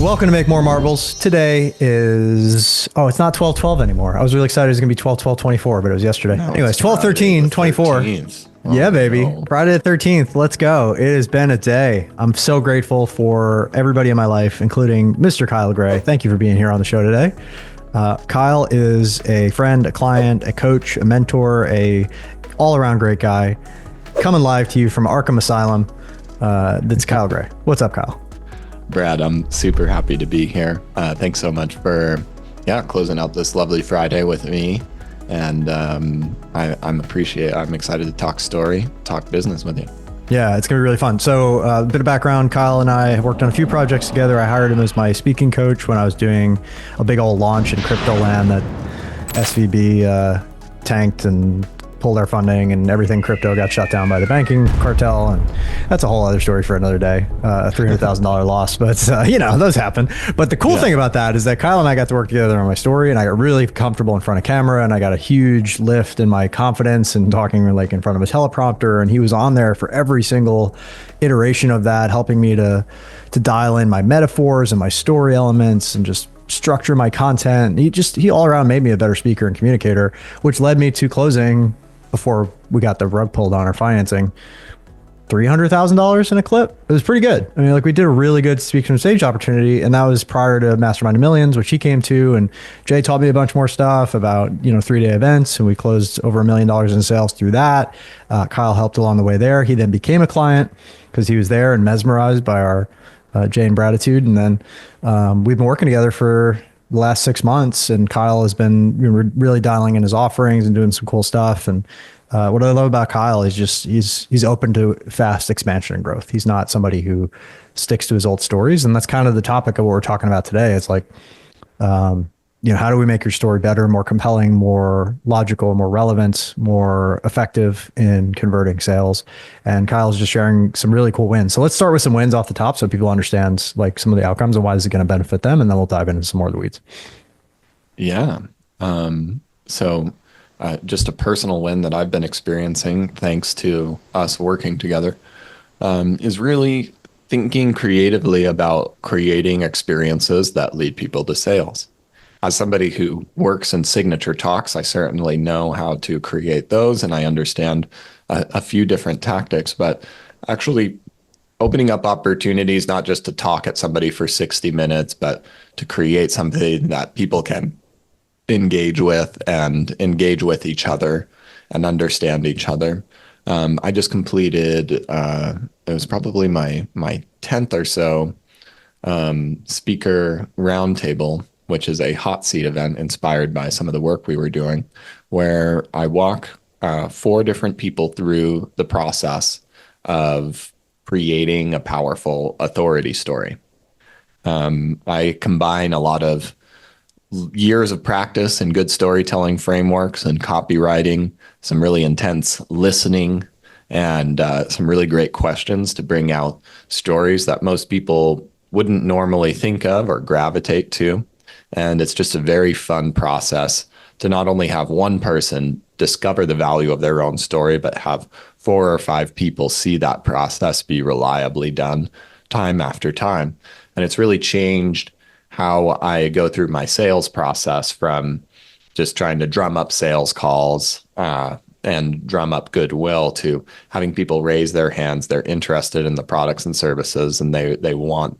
Welcome to Make More Marbles. Today is, it's not 12/12 anymore. I was really excited it was going to be 12/12/24, but it was yesterday. No, Anyways, it's Friday the 12/13/24. 13th. Oh, Yeah, baby. no. Friday the 13th. Let's go. It has been a day. I'm so grateful for everybody in my life, including Mr. Kyle Gray. Thank you for being here on the show today. Kyle is a friend, a client, a coach, a mentor, a all-around great guy. Coming live to you from Arkham Asylum. That's Kyle Gray. What's up, Kyle? Brad, I'm super happy to be here. Thanks so much for closing out this lovely Friday with me. And I'm excited to talk business with you. Yeah, it's going to be really fun. So a bit of background, Kyle and I have worked on a few projects together. I hired him as my speaking coach when I was doing a big old launch in crypto land that SVB tanked and pulled our funding, and everything crypto got shut down by the banking cartel. And that's a whole other story for another day, a $300,000 loss. But, those happen. But the cool thing about that is that Kyle and I got to work together on my story, and I got really comfortable in front of camera, and I got a huge lift in my confidence and talking like in front of a teleprompter. And he was on there for every single iteration of that, helping me to dial in my metaphors and my story elements and just structure my content. He all around made me a better speaker and communicator, which led me to closing, before we got the rug pulled on our financing, $300,000 in a clip. It was pretty good. I mean, we did a really good speaking on stage opportunity, and that was prior to Mastermind Millions, which he came to, and Jay taught me a bunch more stuff about, 3-day events, and we closed over $1 million in sales through that. Kyle helped along the way there. He then became a client because he was there and mesmerized by our Jay and Braditude. And then we've been working together for the last 6 months, and Kyle has been really dialing in his offerings and doing some cool stuff. And what I love about Kyle is just he's open to fast expansion and growth. He's not somebody who sticks to his old stories, and that's kind of the topic of what we're talking about today. It's like, how do we make your story better, more compelling, more logical, more relevant, more effective in converting sales? And Kyle's just sharing some really cool wins. So let's start with some wins off the top so people understand some of the outcomes and why this is going to benefit them. And then we'll dive into some more of the weeds. Yeah. So just a personal win that I've been experiencing thanks to us working together is really thinking creatively about creating experiences that lead people to sales. As somebody who works in signature talks, I certainly know how to create those, and I understand a few different tactics, but actually opening up opportunities, not just to talk at somebody for 60 minutes, but to create something that people can engage with each other and understand each other. I just completed, it was probably my 10th or so speaker roundtable, which is a hot seat event inspired by some of the work we were doing, where I walk 4 different people through the process of creating a powerful authority story. I combine a lot of years of practice and good storytelling frameworks and copywriting, some really intense listening, and some really great questions to bring out stories that most people wouldn't normally think of or gravitate to. And it's just a very fun process to not only have one person discover the value of their own story, but have 4 or 5 people see that process be reliably done time after time. And it's really changed how I go through my sales process, from just trying to drum up sales calls and drum up goodwill to having people raise their hands. They're interested in the products and services, and they want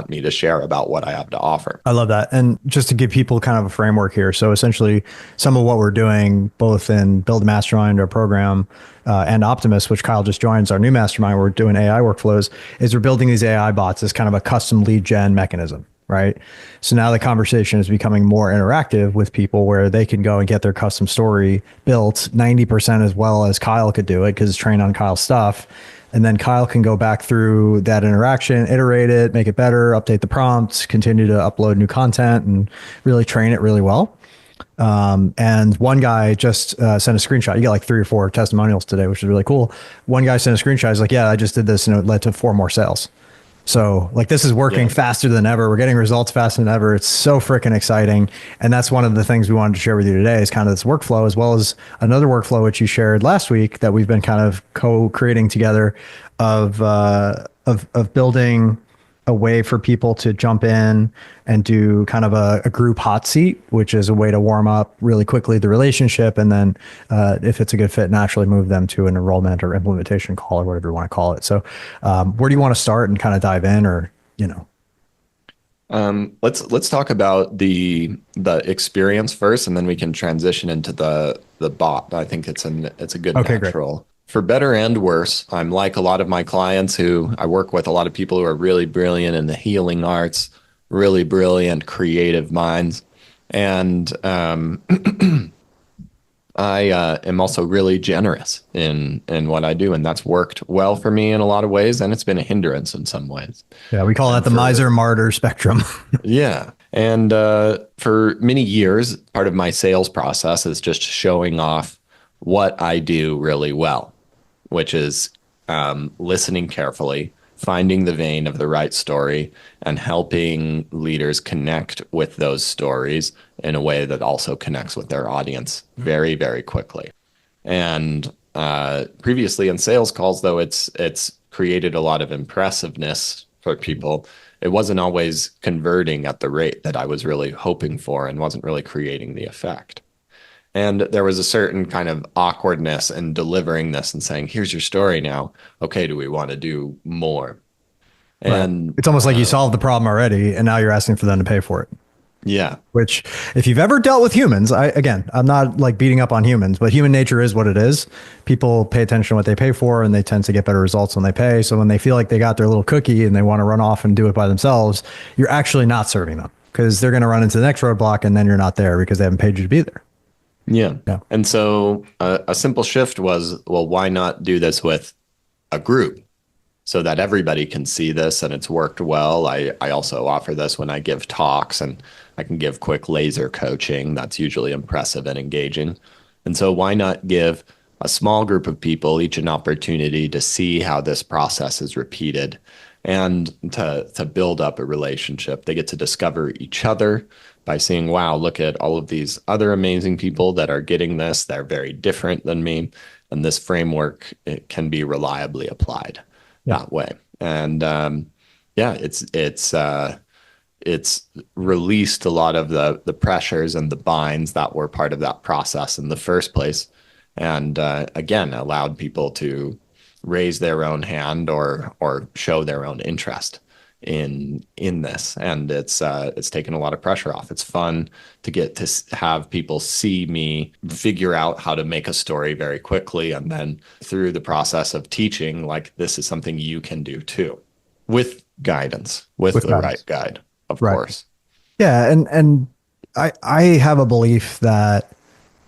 me to share about what I have to offer. I love that. And just to give people kind of a framework here. So essentially some of what we're doing both in Build a Mastermind, our program, and Optimism, which Kyle just joins, our new mastermind, where we're doing AI workflows, is we're building these AI bots as kind of a custom lead gen mechanism. Right. So now the conversation is becoming more interactive with people, where they can go and get their custom story built 90% as well as Kyle could do it, because it's trained on Kyle's stuff. And then Kyle can go back through that interaction, iterate it, make it better, update the prompts, continue to upload new content, and really train it really well. And one guy just sent a screenshot. You got 3 or 4 testimonials today, which is really cool. One guy sent a screenshot. He's like, yeah, I just did this and it led to 4 more sales. So this is working faster than ever. We're getting results faster than ever. It's so freaking exciting. And that's one of the things we wanted to share with you today, is kind of this workflow, as well as another workflow, which you shared last week, that we've been kind of co-creating together of building a way for people to jump in and do kind of a group hot seat, which is a way to warm up really quickly the relationship. And then if it's a good fit, naturally move them to an enrollment or implementation call or whatever you want to call it. So where do you want to start and kind of dive in or, you know? Let's talk about the experience first, and then we can transition into the bot. I think it's a good Okay, great. natural. For better and worse, I'm like a lot of my clients who I work with, a lot of people who are really brilliant in the healing arts, really brilliant creative minds, and I am also really generous in what I do, and that's worked well for me in a lot of ways, and it's been a hindrance in some ways. Yeah, we call that And the for miser martyr spectrum. Yeah. And for many years, part of my sales process is just showing off what I do really well, which is listening carefully, finding the vein of the right story, and helping leaders connect with those stories in a way that also connects with their audience very, very quickly. And previously in sales calls, though, it's created a lot of impressiveness for people. It wasn't always converting at the rate that I was really hoping for and wasn't really creating the effect. And there was a certain kind of awkwardness in delivering this and saying, here's your story now. Okay, do we want to do more? Right. And It's almost like you solved the problem already, and now you're asking for them to pay for it. yeah, Which, if you've ever dealt with humans, I'm not like beating up on humans, but human nature is what it is. People pay attention to what they pay for, and they tend to get better results when they pay. So when they feel like they got their little cookie and they want to run off and do it by themselves, you're actually not serving them because they're going to run into the next roadblock, and then you're not there because they haven't paid you to be there. yeah. Yeah. And so a simple shift was, well, why not do this with a group so that everybody can see this and it's worked well? I also offer this when I give talks, and I can give quick laser coaching. That's usually impressive and engaging. And so why not give a small group of people each an opportunity to see how this process is repeated and to build up a relationship. They get to discover each other by seeing, wow, look at all of these other amazing people that are getting this. They're very different than me. And this framework, it can be reliably applied Yeah. that way. And yeah, it's released a lot of the pressures and the binds that were part of that process in the first place, and again allowed people to raise their own hand or show their own interest in this, and it's taken a lot of pressure off. It's fun to get to have people see me figure out how to make a story very quickly, and then through the process of teaching, like, this is something you can do too, with guidance, with the guidance. right guide, of Right. course. Yeah, and I have a belief that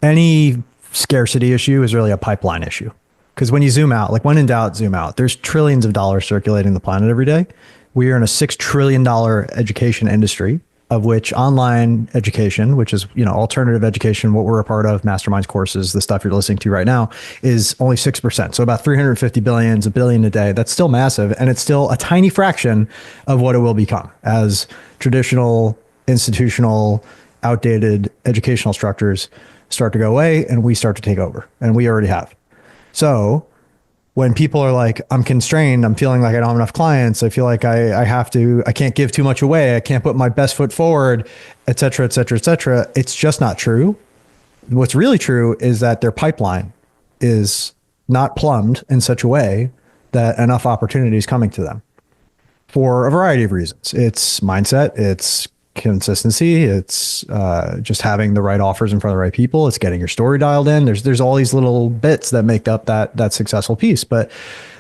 any scarcity issue is really a pipeline issue. Because when you zoom out, like when in doubt, zoom out. There's trillions of dollars circulating the planet every day. We are in a $6 trillion education industry, of which online education, which is, alternative education, what we're a part of, masterminds courses, the stuff you're listening to right now, is only 6%. So about 350 billion is a billion a day. That's still massive, and it's still a tiny fraction of what it will become as traditional, institutional, outdated educational structures start to go away and we start to take over, and we already have. So when people are like, I'm constrained, I'm feeling like I don't have enough clients, I feel like I can't give too much away, I can't put my best foot forward, et cetera, et cetera, et cetera. It's just not true. What's really true is that their pipeline is not plumbed in such a way that enough opportunity is coming to them for a variety of reasons. It's mindset, it's consistency, it's just having the right offers in front of the right people, it's getting your story dialed in. There's all these little bits that make up that successful piece. But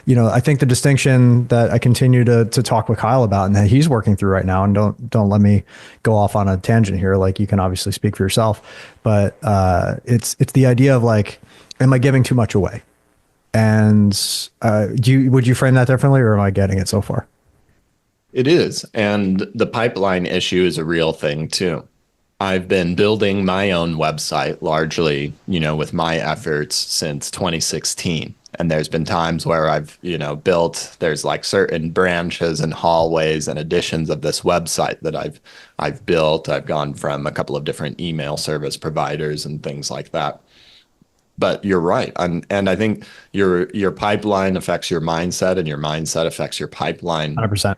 I think the distinction that I continue to talk with Kyle about, and that he's working through right now, and don't let me go off on a tangent here, like, you can obviously speak for yourself, but it's the idea of, like, am I giving too much away? And would you frame that differently, or am I getting it so far? It is. And the pipeline issue is a real thing too. I've been building my own website largely, with my efforts since 2016. And there's been times where I've, there's like certain branches and hallways and additions of this website that I've built. I've gone from a couple of different email service providers and things like that. But you're right. And I think your pipeline affects your mindset, and your mindset affects your pipeline. 100%.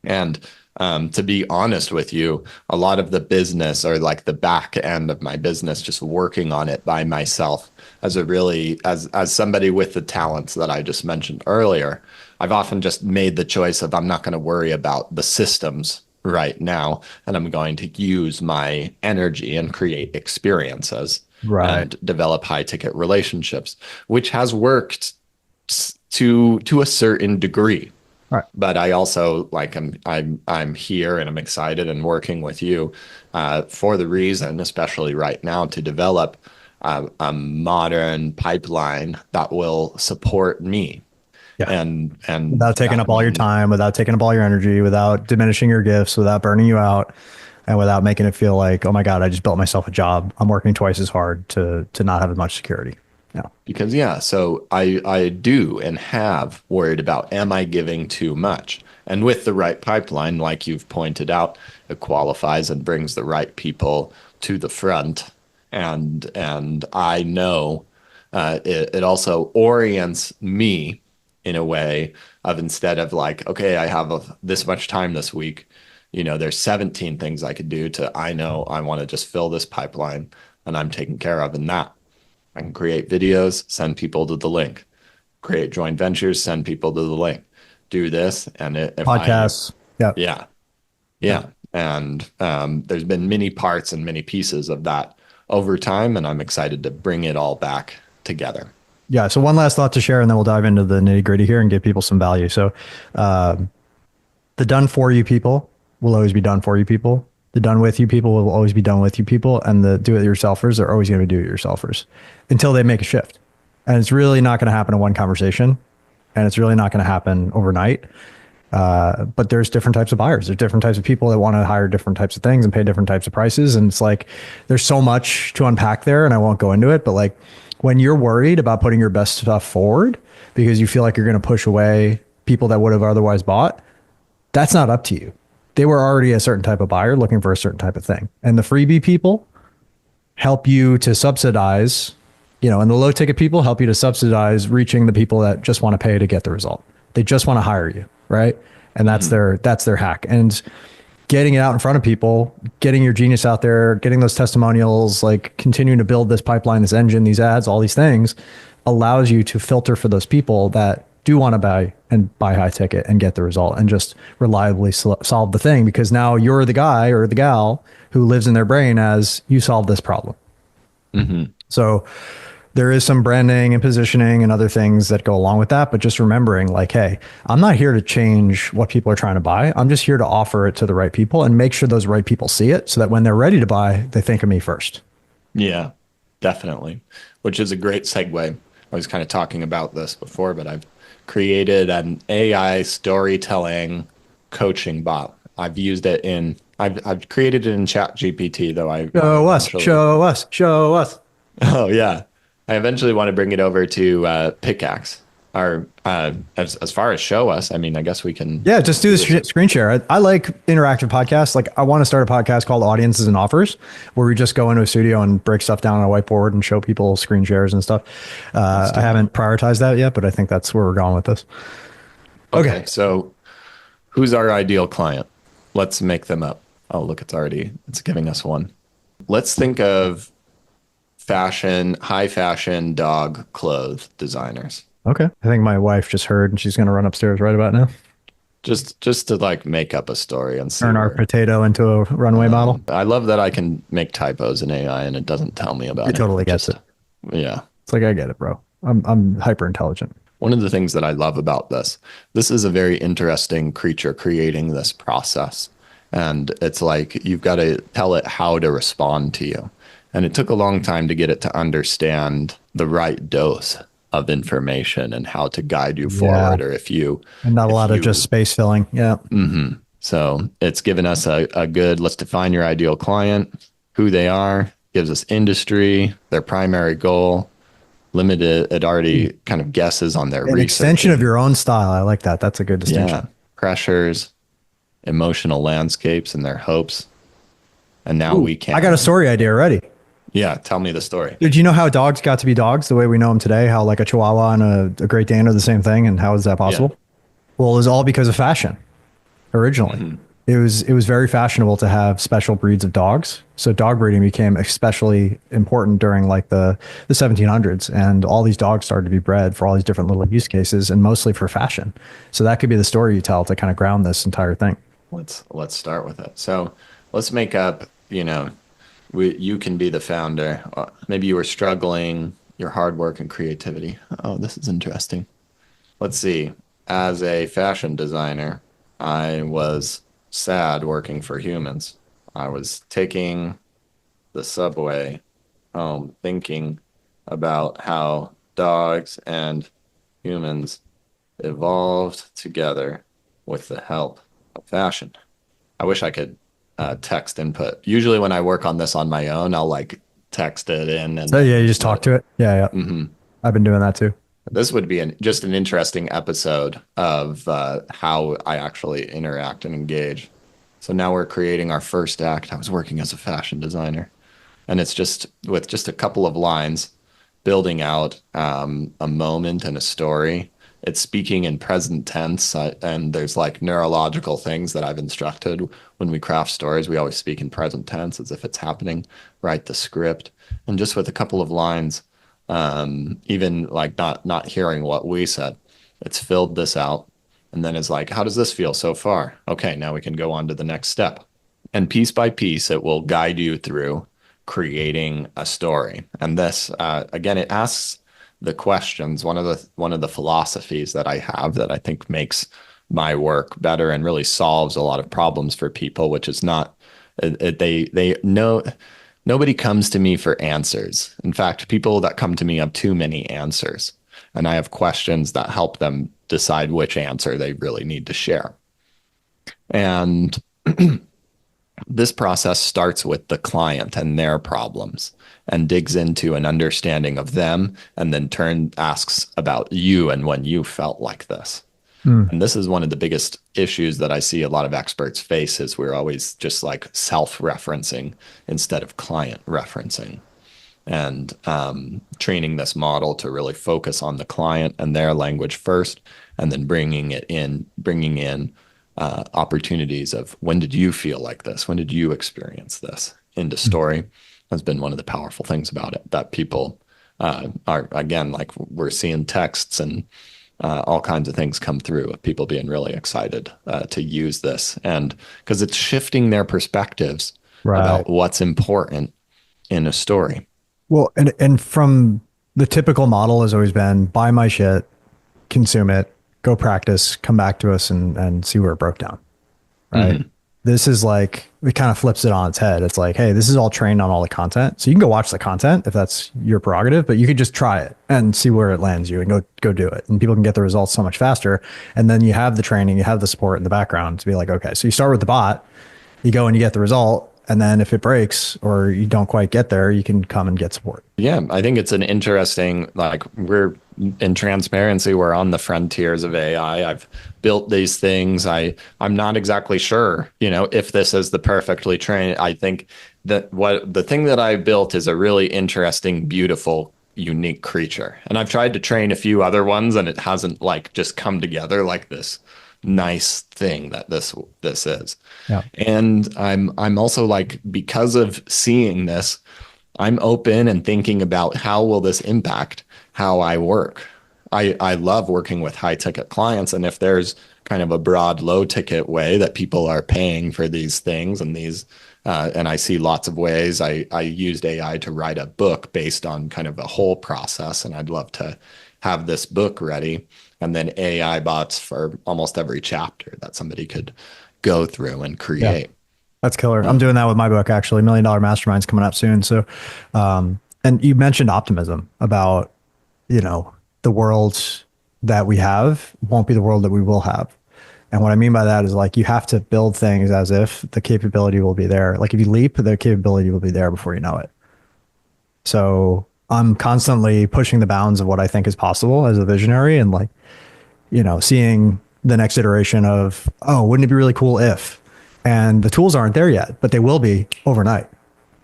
And to be honest with you, a lot of the business, or like the back end of my business, just working on it by myself as a really, as somebody with the talents that I just mentioned earlier, I've often just made the choice of I'm not going to worry about the systems right now, and I'm going to use my energy and create experiences Right. and develop high ticket relationships, which has worked to a certain degree. Right. But I also like I'm here and I'm excited and working with you for the reason, especially right now, to develop a modern pipeline that will support me. Yeah. And Without taking that up all your means time, without taking up all your energy, without diminishing your gifts, without burning you out, and without making it feel like, oh my God, I just built myself a job. I'm working twice as hard to not have as much security. Yeah. because yeah, so I do and have worried about, am I giving too much? And with the right pipeline, like you've pointed out, it qualifies and brings the right people to the front. And I know it also orients me in a way of, instead of like, okay, I have this much time this week, there's 17 things I could do, to I know I want to just fill this pipeline and I'm taken care of in that. I can create videos, send people to the link, create joint ventures, send people to the link, do this. And if Podcasts. Yeah. yeah, Yeah. yeah. And there's been many parts and many pieces of that over time. And I'm excited to bring it all back together. Yeah. So one last thought to share, and then we'll dive into the nitty gritty here and give people some value. So the done for you people will always be done for you people. The done with you people will always be done with you people. And the do it yourselfers are always going to be do it yourselfers until they make a shift. And it's really not going to happen in one conversation. And it's really not going to happen overnight. But there's different types of buyers. There's different types of people that want to hire different types of things and pay different types of prices. And it's like, there's so much to unpack there, and I won't go into it. But like, when you're worried about putting your best stuff forward because you feel like you're going to push away people that would have otherwise bought, that's not up to you. They were already a certain type of buyer looking for a certain type of thing. And the freebie people help you to subsidize, and the low ticket people help you to subsidize reaching the people that just want to pay to get the result. They just want to hire you, right? And that's their hack. And getting it out in front of people, getting your genius out there, getting those testimonials, like continuing to build this pipeline, this engine, these ads, all these things allows you to filter for those people that do want to buy high ticket and get the result and just reliably solve the thing, because now you're the guy or the gal who lives in their brain as you solve this problem. So there is some branding and positioning and other things that go along with that, but just remembering like, hey, I'm not here to change what people are trying to buy. I'm just here to offer it to the right people and make sure those right people see it so that when they're ready to buy, they think of me first. Yeah, definitely. Which is a great segue. I was kind of talking about this before, but I've created an AI storytelling coaching bot. I've used it I've created it in Chat GPT, though. Show us. Oh yeah. I eventually want to bring it over to Pickaxe. Or as far as show us, I mean, I guess we can. Yeah, just do the screen share. I like interactive podcasts. Like, I want to start a podcast called Audiences and Offers, where we just go into a studio and break stuff down on a whiteboard and show people screen shares and stuff. I haven't prioritized that yet, but I think that's where we're going with this. Okay, so who's our ideal client? Let's make them up. Oh, look, it's giving us one. Let's think of high fashion dog clothes designers. Okay. I think my wife just heard and she's going to run upstairs right about now. Just to like make up a story and see turn our potato into a runway model. I love that I can make typos in AI and it doesn't tell me about it. It totally gets it. Yeah. It's like, I get it, bro. I'm hyper intelligent. One of the things that I love about this is a very interesting creature creating this process. And it's like, you've got to tell it how to respond to you. And it took a long time to get it to understand the right dose of information and how to guide you forward, or and not a lot of just space filling. Yeah. So it's given us a good, let's define your ideal client, who they are, gives us industry, their primary goal, limited. It already kind of guesses on their an extension of your own style. I like that. That's a good distinction. Yeah. Pressures, emotional landscapes and their hopes. And now we can. I got a story idea already. Yeah, tell me the story. Did you know how dogs got to be dogs the way we know them today? How like a Chihuahua and a Great Dane are the same thing, and how is that possible? Yeah. Well, it was all because of fashion. originally. It was very fashionable to have special breeds of dogs. So dog breeding became especially important during like the 1700s, and all these dogs started to be bred for all these different little use cases, and mostly for fashion. So that could be the story you tell to kind of ground this entire thing. Let's start with it. So let's make up, you can be the founder. Maybe you were struggling, your hard work and creativity. Oh, this is interesting. Let's see. As a fashion designer, I was sad working for humans. I was taking the subway home thinking about how dogs and humans evolved together with the help of fashion. I wish I could text input. Usually when I work on this on my own, I'll like text it in and So then yeah, you just talk to it. Yeah, yeah. I've been doing that too. this would be just an interesting episode of how I actually interact and engage. So now we're creating our first act. I was working as a fashion designer, and it's just with just a couple of lines, building out a moment and a story. It's speaking in present tense, and there's like neurological things that I've instructed when we craft stories. We always speak in present tense as if it's happening. Write the script, and just with a couple of lines, even like not hearing what we said, it's filled this out, and then it's like, how does this feel so far? Okay, now we can go on to the next step, and piece by piece, it will guide you through creating a story. And this, again, it asks the questions. One of the philosophies that I have that I think makes my work better and really solves a lot of problems for people, which is not they know nobody comes to me for answers. In fact, people that come to me have too many answers, and I have questions that help them decide which answer they really need to share. And this process starts with the client and their problems and digs into an understanding of them, and then asks about you and when you felt like this. And this is one of the biggest issues that I see a lot of experts face, is we're always just like self-referencing instead of client referencing, and training this model to really focus on the client and their language first, and then bringing in opportunities of, when did you feel like this? When did you experience this? Into story has been one of the powerful things about it, that people are, again, like we're seeing texts and all kinds of things come through of people being really excited to use this, and because it's shifting their perspectives about what's important in a story. Well, and from the typical model has always been buy my shit, consume it, go practice, come back to us and see where it broke down. Right. This is like, it kind of flips it on its head. It's like, hey, this is all trained on all the content. So you can go watch the content if that's your prerogative, but you could just try it and see where it lands you and go do it. And people can get the results so much faster. And then you have the training, you have the support in the background to be like, okay, so you start with the bot, you go and you get the result. And then if it breaks or you don't quite get there, you can come and get support. Yeah, I think it's an interesting, like, we're in transparency, we're on the frontiers of AI. I've built these things. I'm not exactly sure, if this is the perfectly trained. I think that the thing that I built is a really interesting, beautiful, unique creature. And I've tried to train a few other ones, and it hasn't like just come together like this nice thing that this is. Yeah. And I'm also like, because of seeing this, I'm open and thinking about how will this impact how I work. I love working with high ticket clients, and if there's kind of a broad low ticket way that people are paying for these things, and and I see lots of ways. I used AI to write a book based on kind of a whole process, and I'd love to have this book ready, and then AI bots for almost every chapter that somebody could go through and create. Yeah. That's killer. I'm doing that with my book, actually. $1 Million Mastermind's coming up soon. So, and you mentioned optimism about, the world that we have won't be the world that we will have. And what I mean by that is, like, you have to build things as if the capability will be there. Like, if you leap, the capability will be there before you know it. So I'm constantly pushing the bounds of what I think is possible as a visionary, and like, seeing the next iteration of, oh, wouldn't it be really cool if, and the tools aren't there yet, but they will be overnight,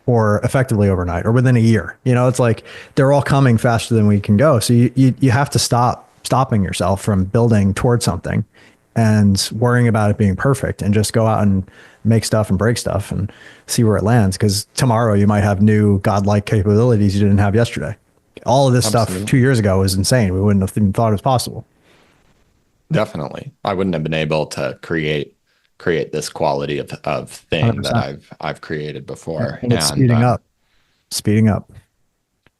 or effectively overnight, or within a year. It's like they're all coming faster than we can go. So you have to stopping yourself from building towards something and worrying about it being perfect, and just go out and make stuff and break stuff and see where it lands. Because tomorrow you might have new godlike capabilities you didn't have yesterday. All of this stuff Absolutely. 2 years ago was insane. We wouldn't have even thought it was possible. Definitely. I wouldn't have been able to create this quality of thing that 100%. I've created Yeah. before. And it's speeding up, speeding up.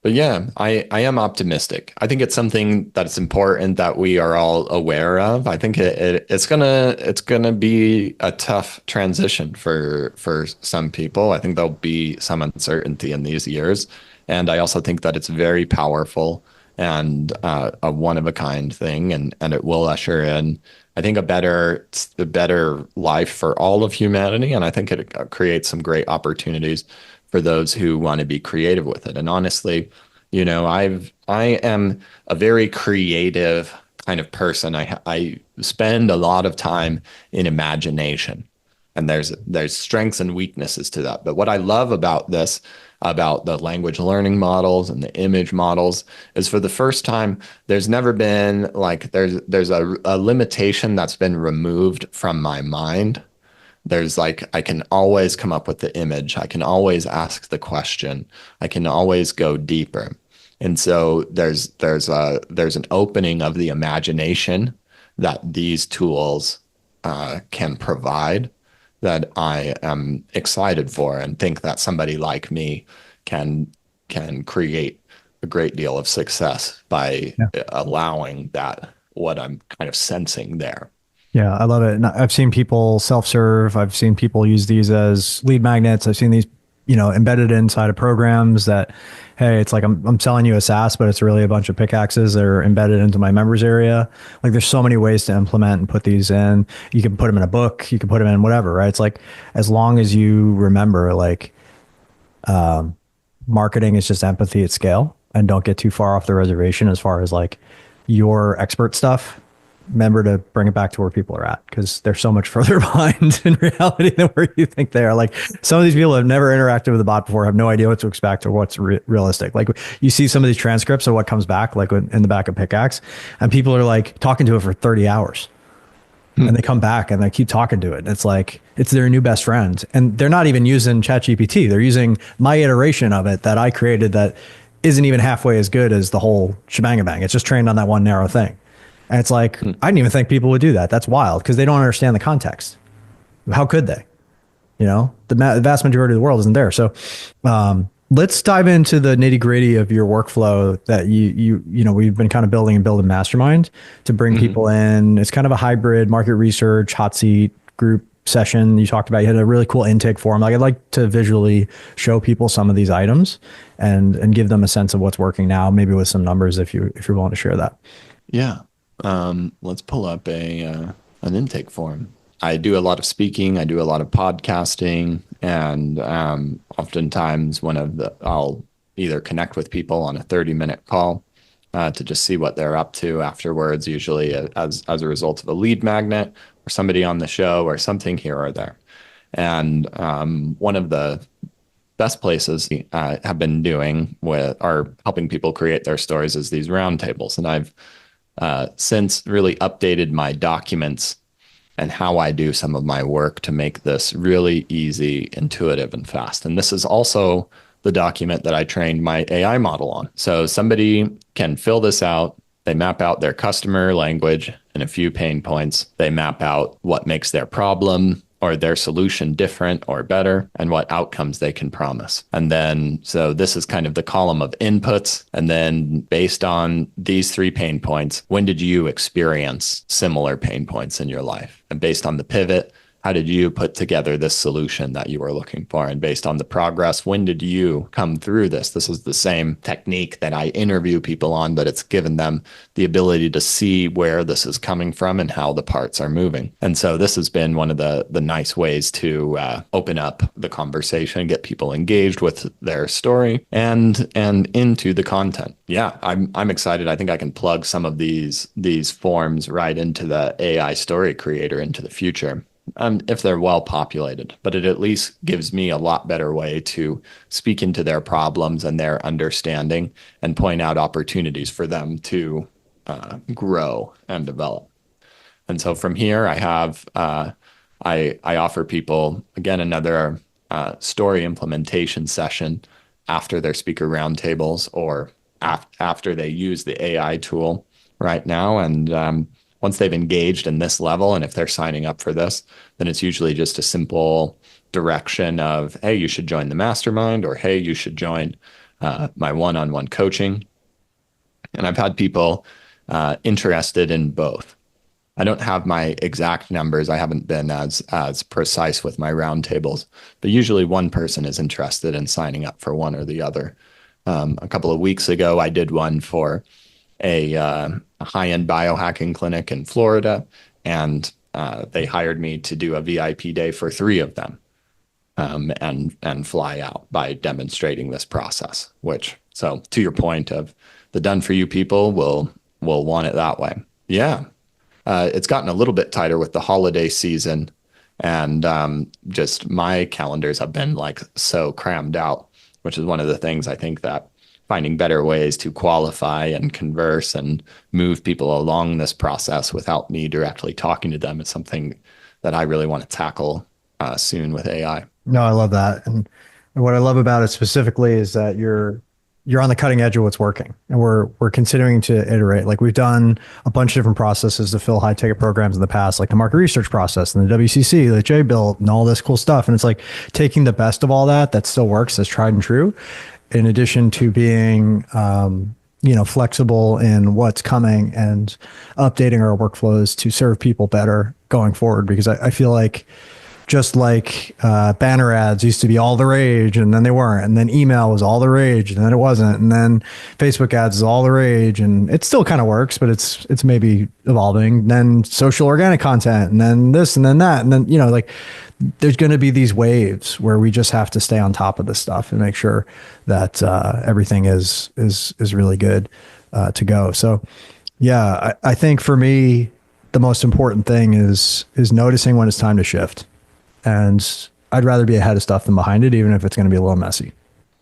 But yeah, I am optimistic. I think it's something that's important that we are all aware of. I think it's gonna be a tough transition for some people. I think there'll be some uncertainty in these years, and I also think that it's very powerful and a one of a kind thing, and it will usher in, I think, a better life for all of humanity, and I think it creates some great opportunities for those who want to be creative with it. And honestly, I am a very creative kind of person. I spend a lot of time in imagination, and there's strengths and weaknesses to that. But what I love about this, about the language learning models and the image models, is for the first time there's never been like there's a limitation that's been removed from my mind. There's like, I can always come up with the image. I can always ask the question. I can always go deeper. And so there's an opening of the imagination that these tools can provide, that I am excited for, and think that somebody like me can can create a great deal of success by Yeah. allowing that, what I'm kind of sensing there. Yeah, I love it. And I've seen people self-serve. I've seen people use these as lead magnets. I've seen these, embedded inside of programs that, hey, it's like I'm selling you a SaaS, but it's really a bunch of pickaxes that are embedded into my members area. Like there's so many ways to implement and put these in. You can put them in a book, you can put them in whatever, right? It's like as long as you remember, like marketing is just empathy at scale, and don't get too far off the reservation as far as like your expert stuff. Remember to bring it back to where people are at, because they're so much further behind in reality than where you think they are. Like some of these people have never interacted with a bot before, have no idea what to expect or what's realistic. Like you see some of these transcripts of what comes back, like in the back of Pickaxe, and people are like talking to it for 30 hours. And they come back and they keep talking to it. It's like it's their new best friend. And they're not even using ChatGPT. They're using my iteration of it that I created that isn't even halfway as good as the whole shebang bang. It's just trained on that one narrow thing. And it's like, I didn't even think people would do that. That's wild, because they don't understand the context. How could they? The vast majority of the world isn't there. So let's dive into the nitty gritty of your workflow that we've been kind of building mastermind to bring people in. It's kind of a hybrid market research, hot seat group session. You talked about, you had a really cool intake form. Like I'd like to visually show people some of these items and give them a sense of what's working now, maybe with some numbers if you're willing to share that. Yeah. Let's pull up an intake form. I do a lot of speaking. I do a lot of podcasting, and oftentimes I'll either connect with people on a 30-minute call to just see what they're up to afterwards, usually as a result of a lead magnet or somebody on the show or something here or there. And one of the best places have been doing are helping people create their stories is these roundtables. And I've since really updated my documents and how I do some of my work to make this really easy, intuitive, and fast. And this is also the document that I trained my AI model on. So somebody can fill this out. They map out their customer language and a few pain points. They map out what makes their problem or their solution different or better, and what outcomes they can promise. And then, so this is kind of the column of inputs. And then based on these 3 pain points, when did you experience similar pain points in your life? And based on the pivot, how did you put together this solution that you were looking for? And based on the progress, when did you come through this? This is the same technique that I interview people on, but it's given them the ability to see where this is coming from and how the parts are moving. And so this has been one of the nice ways to open up the conversation, get people engaged with their story and into the content. Yeah, I'm excited. I think I can plug some of these forms right into the AI story creator into the future. If they're well populated, but it at least gives me a lot better way to speak into their problems and their understanding and point out opportunities for them to grow and develop. And so from here, I have I offer people again another story implementation session after their speaker roundtables or after they use the AI tool right now. And once they've engaged in this level, and if they're signing up for this, then it's usually just a simple direction of, hey, you should join the mastermind, or hey, you should join my one-on-one coaching. And I've had people interested in both. I don't have my exact numbers. I haven't been as precise with my roundtables, but usually one person is interested in signing up for one or the other. A couple of weeks ago, I did one for a high-end biohacking clinic in Florida, and they hired me to do a VIP day for 3 of them, and fly out by demonstrating this process. So to your point of the done for you people will want it that way. Yeah. It's gotten a little bit tighter with the holiday season, and just my calendars have been like so crammed out, which is one of the things I think that finding better ways to qualify and converse and move people along this process without me directly talking to them is something that I really want to tackle soon with AI. No, I love that. And what I love about it specifically is that you're on the cutting edge of what's working, and we're continuing to iterate. Like, we've done a bunch of different processes to fill high ticket programs in the past, like the market research process and the WCC that Jay built and all this cool stuff. And it's like taking the best of all that still works as tried and true, in addition to being, flexible in what's coming and updating our workflows to serve people better going forward. Because I feel like, just like banner ads used to be all the rage, and then they weren't, and then email was all the rage, and then it wasn't, and then Facebook ads is all the rage, and it still kind of works, but it's maybe evolving. And then social organic content, and then this, and then that, and then like there's going to be these waves where we just have to stay on top of this stuff and make sure that everything is really good to go. So yeah, I think for me the most important thing is noticing when it's time to shift. And I'd rather be ahead of stuff than behind it, even if it's going to be a little messy.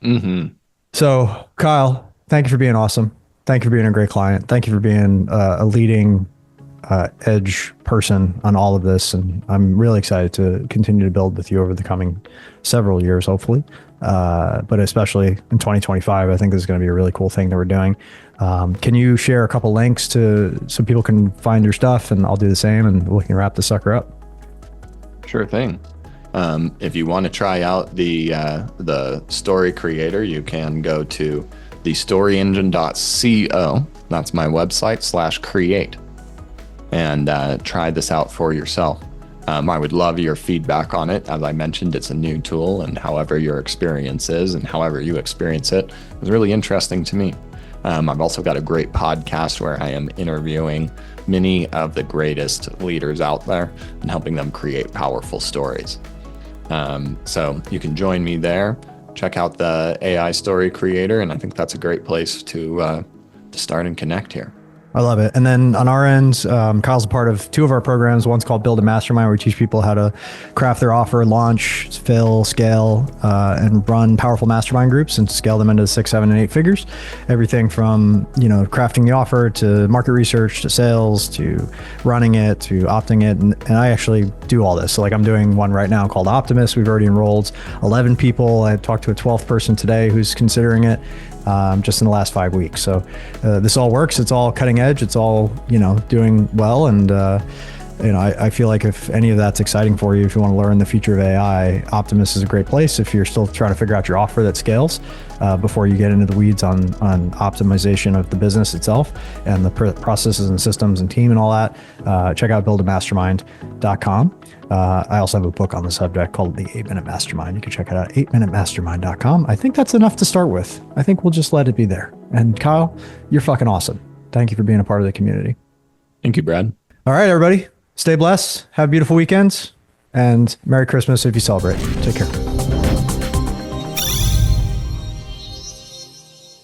Mm-hmm. So, Kyle, thank you for being awesome. Thank you for being a great client. Thank you for being a leading edge person on all of this. And I'm really excited to continue to build with you over the coming several years, hopefully. But especially in 2025, I think this is going to be a really cool thing that we're doing. Can you share a couple links so people can find your stuff, and I'll do the same, and we can wrap the sucker up? Sure thing. If you want to try out the story creator, you can go to thestoryengine.co. That's my website /create, and try this out for yourself. I would love your feedback on it. As I mentioned, it's a new tool, and however your experience is and however you experience it is really interesting to me. I've also got a great podcast where I am interviewing many of the greatest leaders out there and helping them create powerful stories. So you can join me there. Check out the AI Story Creator, and I think that's a great place to start and connect here. I love it. And then on our end, Kyle's a part of 2 of our programs. One's called Build a Mastermind, where we teach people how to craft their offer, launch, fill, scale, and run powerful mastermind groups and scale them into 6, 7, and 8 figures. Everything from, crafting the offer to market research to sales to running it to opting it. And I actually do all this. So like I'm doing one right now called Optimism. We've already enrolled 11 people. I talked to a 12th person today who's considering it. Just in the last 5 weeks. So this all works. It's all cutting edge. It's all, doing well. And, I feel like if any of that's exciting for you, if you want to learn the future of AI, Optimus is a great place. If you're still trying to figure out your offer that scales before you get into the weeds on optimization of the business itself and the processes and systems and team and all that, check out buildamastermind.com. I also have a book on the subject called The 8-Minute Mastermind. You can check it out at 8minutemastermind.com. I think that's enough to start with. I think we'll just let it be there. And Kyle, you're fucking awesome. Thank you for being a part of the community. Thank you, Brad. All right, everybody. Stay blessed. Have beautiful weekends. And Merry Christmas if you celebrate. Take care.